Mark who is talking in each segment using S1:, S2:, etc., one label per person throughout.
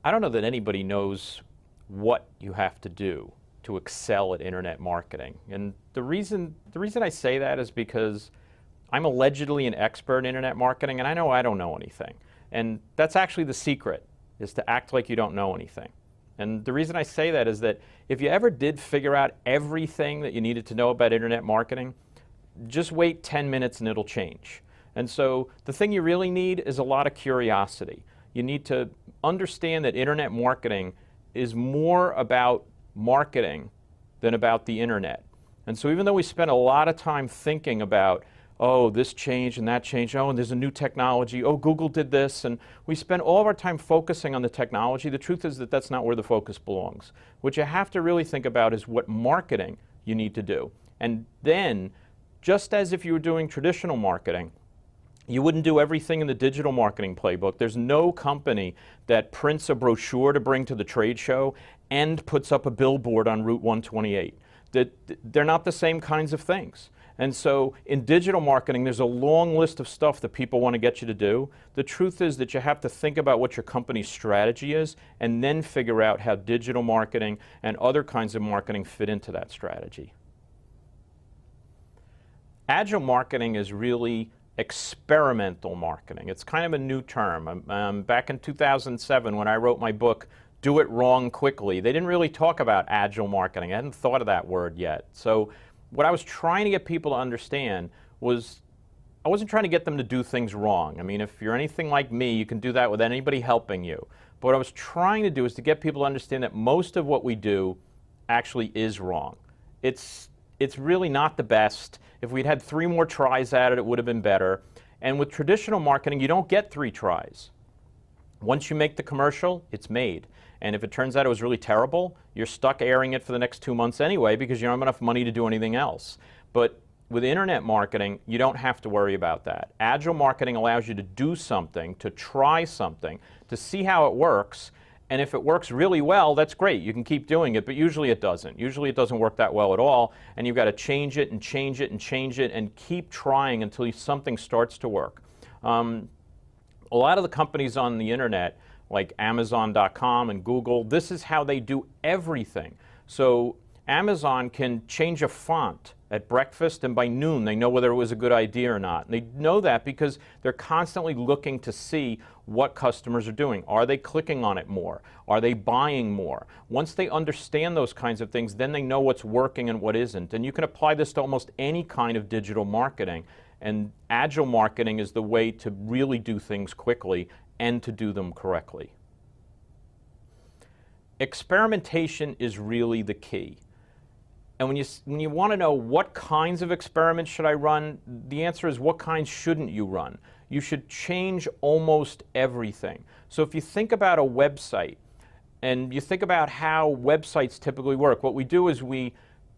S1: I don't know that anybody knows what you have to do to excel at internet marketing. And the reason I say that is because I'm allegedly an expert in internet marketing, and I know I don't know anything. And that's actually the secret, is to act like you don't know anything. And the reason I say that is that if you ever did figure out everything that you needed to know about internet marketing, just wait 10 minutes and it'll change. And so the thing you really need is a lot of curiosity. You need to understand that internet marketing is more about marketing than about the internet. And so even though we spend a lot of time thinking about, oh, this changed and that changed, oh, and there's a new technology, oh, Google did this, and we spend all of our time focusing on the technology, the truth is that that's not where the focus belongs. What you have to really think about is what marketing you need to do. And then, just as if you were doing traditional marketing, you wouldn't do everything in the digital marketing playbook. There's no company that prints a brochure to bring to the trade show and puts up a billboard on Route 128. They're not the same kinds of things. And so in digital marketing, there's a long list of stuff that people want to get you to do. The truth is that you have to think about what your company's strategy is and then figure out how digital marketing and other kinds of marketing fit into that strategy. Agile marketing is really experimental marketing. It's kind of a new term. Back in 2007, when I wrote my book, Do It Wrong Quickly, they didn't really talk about agile marketing. I hadn't thought of that word yet. So what I was trying to get people to understand was I wasn't trying to get them to do things wrong. I mean, if you're anything like me, you can do that with anybody helping you. But what I was trying to do is to get people to understand that most of what we do actually is wrong. It's really not the best. If we'd had 3 more tries at it, it would have been better. And with traditional marketing, you don't get 3 tries. Once you make the commercial, it's made. And if it turns out it was really terrible, you're stuck airing it for the next 2 months anyway because you don't have enough money to do anything else. But with internet marketing, you don't have to worry about that. Agile marketing allows you to do something, to try something, to see how it works. And if it works really well, that's great. You can keep doing it, but usually it doesn't. Usually it doesn't work that well at all, and you've got to change it and change it and change it and keep trying until something starts to work. A lot of the companies on the internet, like Amazon.com and Google, this is how they do everything. So Amazon can change a font at breakfast, and by noon they know whether it was a good idea or not. And they know that because they're constantly looking to see what customers are doing. Are they clicking on it more? Are they buying more? Once they understand those kinds of things, then they know what's working and what isn't. And you can apply this to almost any kind of digital marketing. And agile marketing is the way to really do things quickly and to do them correctly. Experimentation is really the key. And when you want to know what kinds of experiments should I run, the answer is what kinds shouldn't you run? You should change almost everything. So if you think about a website and you think about how websites typically work, what we do is we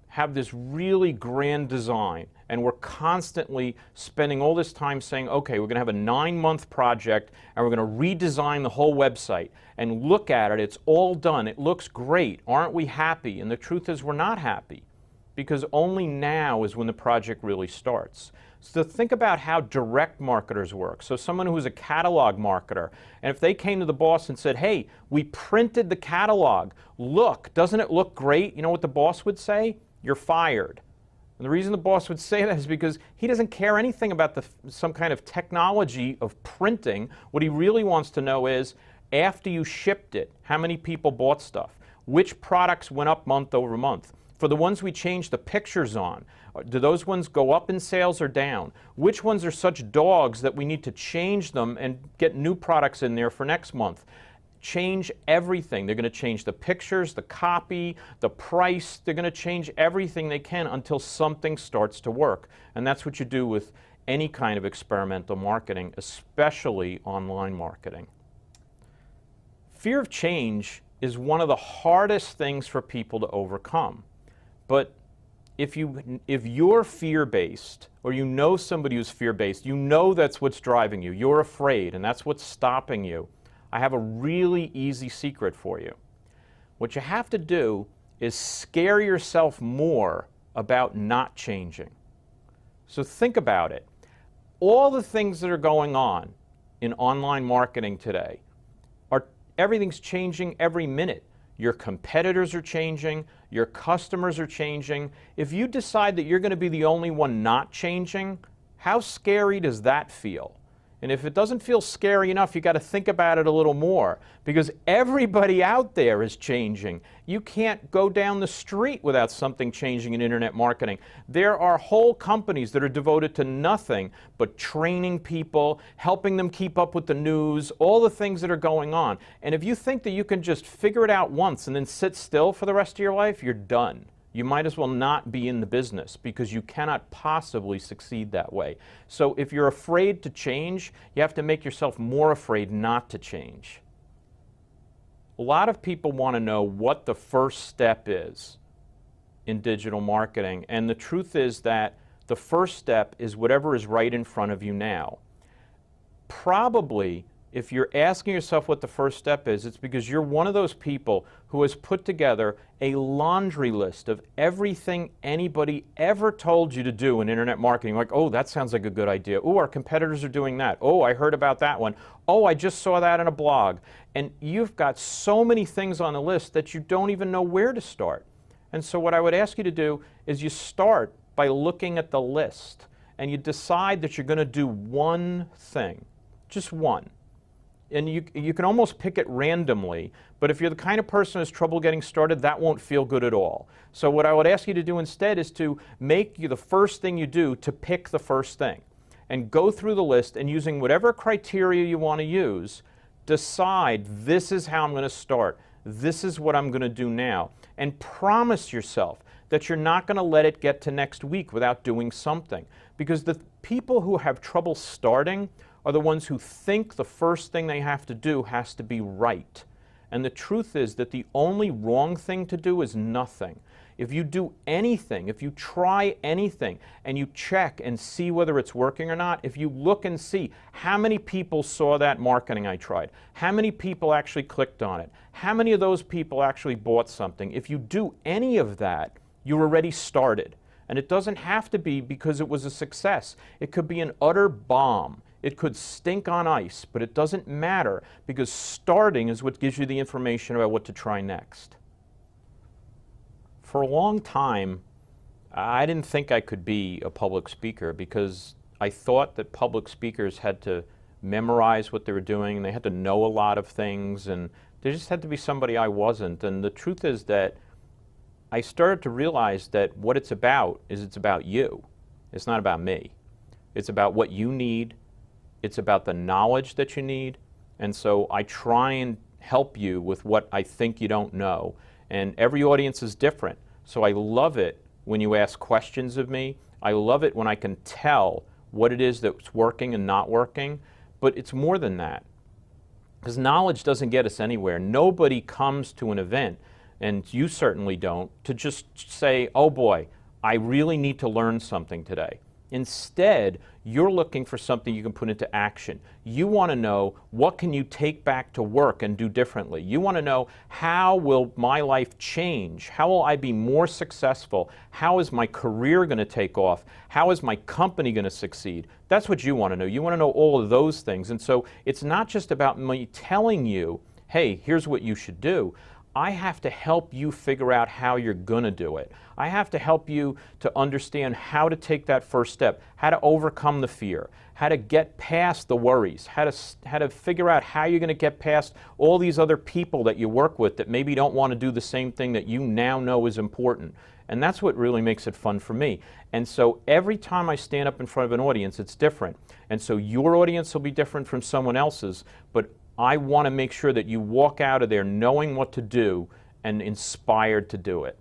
S1: have this really grand design, and we're constantly spending all this time saying, okay, we're going to have a 9-month project and we're going to redesign the whole website. And look at it, it's all done, it looks great, aren't we happy? And the truth is we're not happy, because only now is when the project really starts. So think about how direct marketers work. So someone who's a catalog marketer, and if they came to the boss and said, hey, we printed the catalog, look, doesn't it look great? You know what the boss would say? You're fired. And the reason the boss would say that is because he doesn't care anything about some kind of technology of printing. What he really wants to know is, after you shipped it, how many people bought stuff? Which products went up month over month? For the ones we changed the pictures on, do those ones go up in sales or down? Which ones are such dogs that we need to change them and get new products in there for next month? Change everything. They're going to change the pictures, the copy, the price. They're going to change everything they can until something starts to work. And that's what you do with any kind of experimental marketing, especially online marketing. Fear of change is one of the hardest things for people to overcome. But if you're fear-based, or you know somebody who's fear-based, you know that's what's driving you. You're afraid, and that's what's stopping you. I have a really easy secret for you. What you have to do is scare yourself more about not changing. So think about it. All the things that are going on in online marketing today, everything's changing every minute. Your competitors are changing, your customers are changing. If you decide that you're going to be the only one not changing, how scary does that feel? And if it doesn't feel scary enough, you got to think about it a little more, because everybody out there is changing. You can't go down the street without something changing in internet marketing. There are whole companies that are devoted to nothing but training people, helping them keep up with the news, all the things that are going on. And if you think that you can just figure it out once and then sit still for the rest of your life, you're done. You might as well not be in the business, because you cannot possibly succeed that way. So if you're afraid to change, you have to make yourself more afraid not to change. A lot of people want to know what the first step is in digital marketing, and the truth is that the first step is whatever is right in front of you now. Probably, if you're asking yourself what the first step is, it's because you're one of those people who has put together a laundry list of everything anybody ever told you to do in internet marketing. Like, oh, that sounds like a good idea. Oh, our competitors are doing that. Oh, I heard about that one. Oh, I just saw that in a blog. And you've got so many things on the list that you don't even know where to start. And so what I would ask you to do is you start by looking at the list, and you decide that you're going to do one thing, just one. And you can almost pick it randomly, but if you're the kind of person who has trouble getting started, that won't feel good at all. So what I would ask you to do instead is to make the first thing you do to pick the first thing, and go through the list, and using whatever criteria you want to use, decide, this is how I'm going to start. This is what I'm going to do now. And promise yourself that you're not going to let it get to next week without doing something. Because the people who have trouble starting are the ones who think the first thing they have to do has to be right. And the truth is that the only wrong thing to do is nothing. If you do anything, if you try anything, and you check and see whether it's working or not, if you look and see how many people saw that marketing I tried, how many people actually clicked on it, how many of those people actually bought something, if you do any of that, you're already started. And it doesn't have to be because it was a success. It could be an utter bomb. It could stink on ice, but it doesn't matter, because starting is what gives you the information about what to try next. For a long time, I didn't think I could be a public speaker, because I thought that public speakers had to memorize what they were doing, and they had to know a lot of things, and there just had to be somebody I wasn't. And the truth is that I started to realize that what it's about is it's about you. It's not about me. It's about what you need. It's about the knowledge that you need. And so I try and help you with what I think you don't know. And every audience is different. So I love it when you ask questions of me. I love it when I can tell what it is that's working and not working. But it's more than that, because knowledge doesn't get us anywhere. Nobody comes to an event, and you certainly don't, to just say, oh boy, I really need to learn something today. Instead, you're looking for something you can put into action. You want to know, what can you take back to work and do differently? You want to know, how will my life change? How will I be more successful? How is my career going to take off? How is my company going to succeed? That's what you want to know. You want to know all of those things. And so it's not just about me telling you, hey, here's what you should do. I have to help you figure out how you're going to do it. I have to help you to understand how to take that first step, how to overcome the fear, how to get past the worries, how to figure out how you're going to get past all these other people that you work with that maybe don't want to do the same thing that you now know is important. And that's what really makes it fun for me. And so every time I stand up in front of an audience, it's different. And so your audience will be different from someone else's, but I want to make sure that you walk out of there knowing what to do and inspired to do it.